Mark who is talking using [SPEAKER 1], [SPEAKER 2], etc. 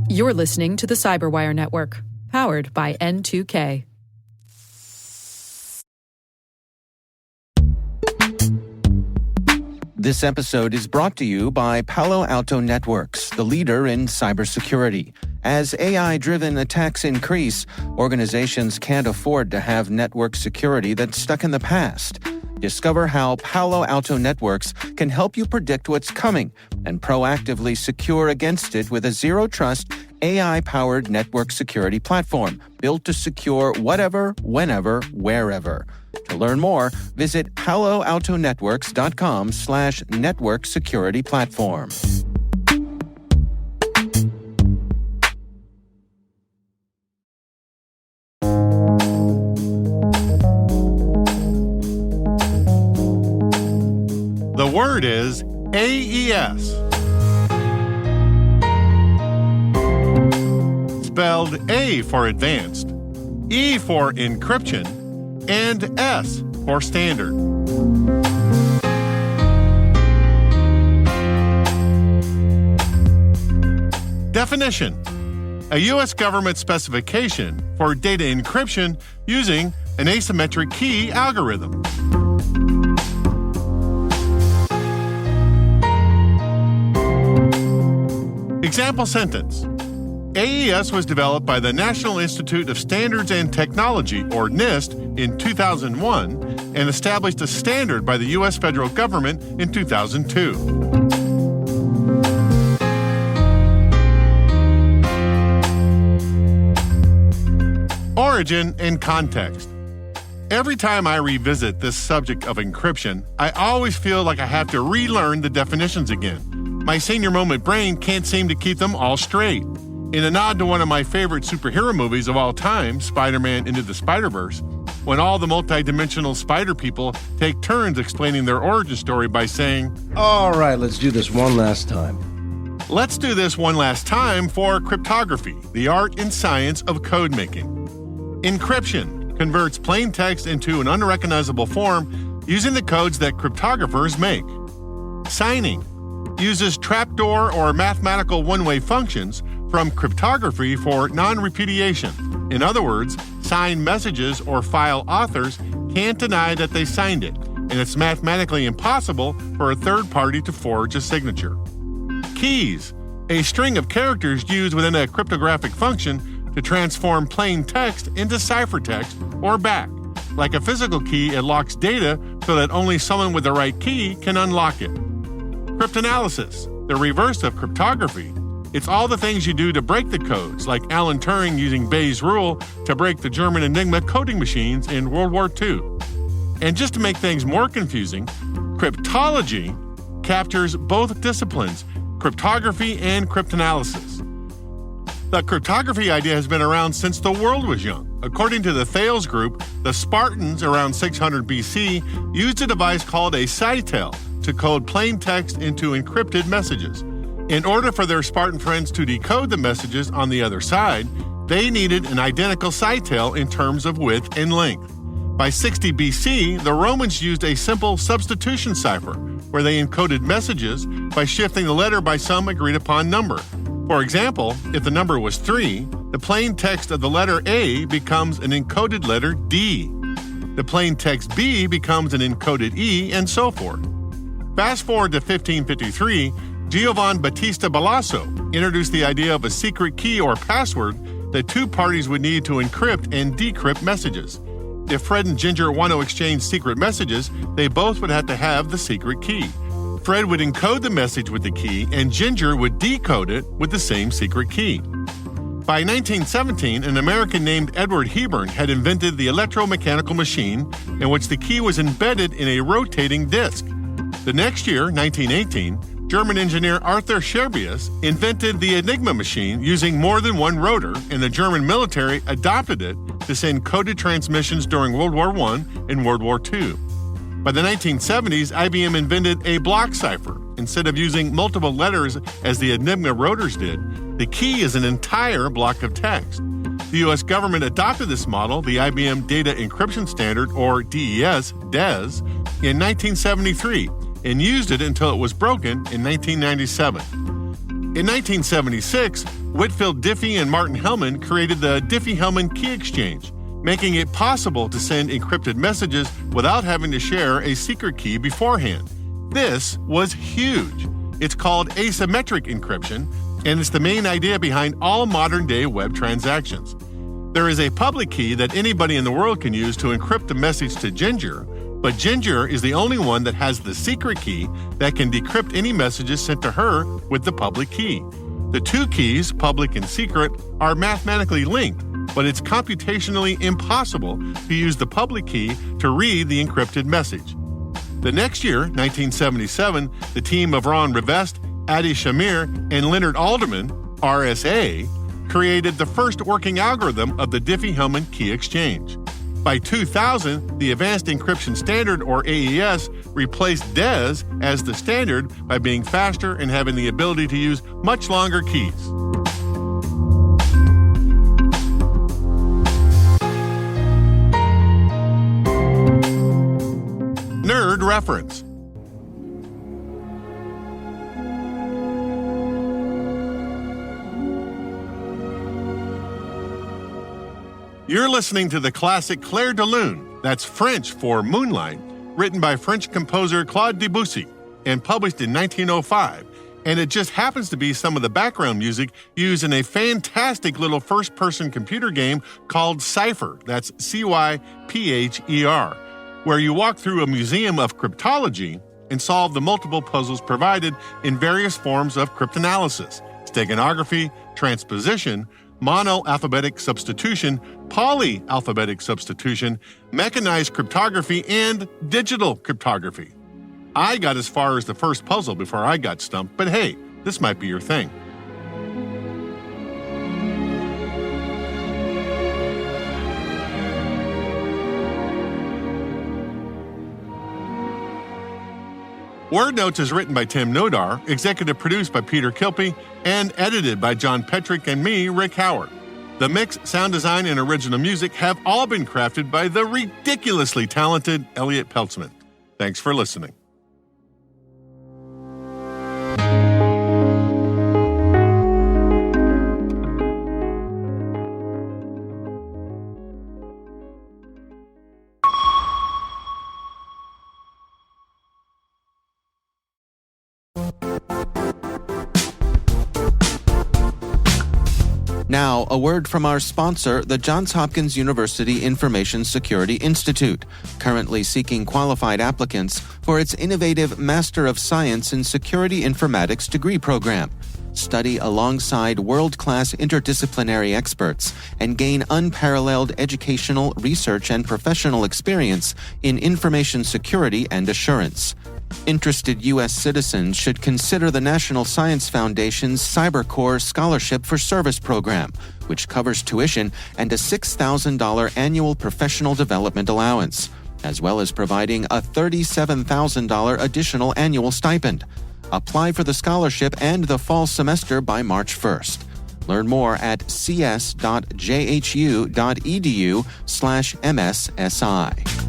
[SPEAKER 1] You're listening to the Cyberwire Network, powered by N2K.
[SPEAKER 2] This episode is brought to you by Palo Alto Networks, the leader in cybersecurity. As AI-driven attacks increase, organizations can't afford to have network security that's stuck in the past. Discover how Palo Alto Networks can help you predict what's coming and proactively secure against it with a zero-trust, AI-powered network security platform built to secure whatever, whenever, wherever. To learn more, visit paloaltonetworks.com/network security platform.
[SPEAKER 3] The word is AES. Spelled A for advanced, E for encryption, and S for standard. Definition: a U.S. government specification for data encryption using an asymmetric key algorithm. Example sentence: AES was developed by the National Institute of Standards and Technology, or NIST, in 2001 and established a standard by the U.S. federal government in 2002. Origin and context. Every time I revisit this subject of encryption, I always feel like I have to relearn the definitions again. My senior moment brain can't seem to keep them all straight. In a nod to one of my favorite superhero movies of all time, Spider-Man Into the Spider-Verse, when all the multidimensional spider people take turns explaining their origin story by saying,
[SPEAKER 4] "All right, let's do this one last time."
[SPEAKER 3] Let's do this one last time for cryptography, the art and science of code making. Encryption converts plain text into an unrecognizable form using the codes that cryptographers make. Signing uses trapdoor or mathematical one-way functions from cryptography for non-repudiation. In other words, signed messages or file authors can't deny that they signed it, and it's mathematically impossible for a third party to forge a signature. Keys, a string of characters used within a cryptographic function to transform plain text into ciphertext or back. Like a physical key, it locks data so that only someone with the right key can unlock it. Cryptanalysis, the reverse of cryptography. It's all the things you do to break the codes, like Alan Turing using Bayes' rule to break the German Enigma coding machines in World War II. And just to make things more confusing, cryptology captures both disciplines, cryptography and cryptanalysis. The cryptography idea has been around since the world was young. According to the Thales group, the Spartans around 600 BC used a device called a cytel to code plain text into encrypted messages. In order for their Spartan friends to decode the messages on the other side, they needed an identical cytel in terms of width and length. By 60 BC, the Romans used a simple substitution cipher, where they encoded messages by shifting the letter by some agreed-upon number. For example, if the number was 3, the plain text of the letter A becomes an encoded letter D. The plain text B becomes an encoded E, and so forth. Fast forward to 1553, Giovan Battista Balasso introduced the idea of a secret key or password that two parties would need to encrypt and decrypt messages. If Fred and Ginger want to exchange secret messages, they both would have to have the secret key. Fred would encode the message with the key, and Ginger would decode it with the same secret key. By 1917, an American named Edward Hebern had invented the electromechanical machine, in which the key was embedded in a rotating disk. The next year, 1918, German engineer Arthur Scherbius invented the Enigma machine using more than one rotor, and the German military adopted it to send coded transmissions during World War I and World War II. By the 1970s, IBM invented a block cipher. Instead of using multiple letters as the Enigma rotors did, the key is an entire block of text. The U.S. government adopted this model, the IBM Data Encryption Standard, or DES, in 1973, and used it until it was broken in 1997. In 1976, Whitfield Diffie and Martin Hellman created the Diffie-Hellman key exchange, making it possible to send encrypted messages without having to share a secret key beforehand. This was huge. It's called asymmetric encryption, and it's the main idea behind all modern-day web transactions. There is a public key that anybody in the world can use to encrypt a message to Ginger, but Ginger is the only one that has the secret key that can decrypt any messages sent to her with the public key. The two keys, public and secret, are mathematically linked, but it's computationally impossible to use the public key to read the encrypted message. The next year, 1977, the team of Ron Rivest, Adi Shamir, and Leonard Alderman, RSA, created the first working algorithm of the Diffie-Hellman key exchange. By 2000, the Advanced Encryption Standard, or AES, replaced DES as the standard by being faster and having the ability to use much longer keys. Nerd reference. You're listening to the classic Clair de Lune, that's French for Moonlight, written by French composer Claude Debussy and published in 1905, and it just happens to be some of the background music used in a fantastic little first-person computer game called Cypher, that's Cypher, where you walk through a museum of cryptology and solve the multiple puzzles provided in various forms of cryptanalysis, steganography, transposition, monoalphabetic substitution, polyalphabetic substitution, mechanized cryptography, and digital cryptography. I got as far as the first puzzle before I got stumped, but hey, this might be your thing. Word Notes is written by Tim Nodar, executive produced by Peter Kilpie, and edited by John Petrick and me, Rick Howard. The mix, sound design, and original music have all been crafted by the ridiculously talented Elliot Peltzman. Thanks for listening.
[SPEAKER 2] Now, a word from our sponsor, the Johns Hopkins University Information Security Institute, currently seeking qualified applicants for its innovative Master of Science in Security Informatics degree program. Study alongside world-class interdisciplinary experts and gain unparalleled educational, research, and professional experience in information security and assurance. Interested U.S. citizens should consider the National Science Foundation's CyberCore Scholarship for Service program, which covers tuition and a $6,000 annual professional development allowance, as well as providing a $37,000 additional annual stipend. Apply for the scholarship and the fall semester by March 1st. Learn more at cs.jhu.edu/MSSI.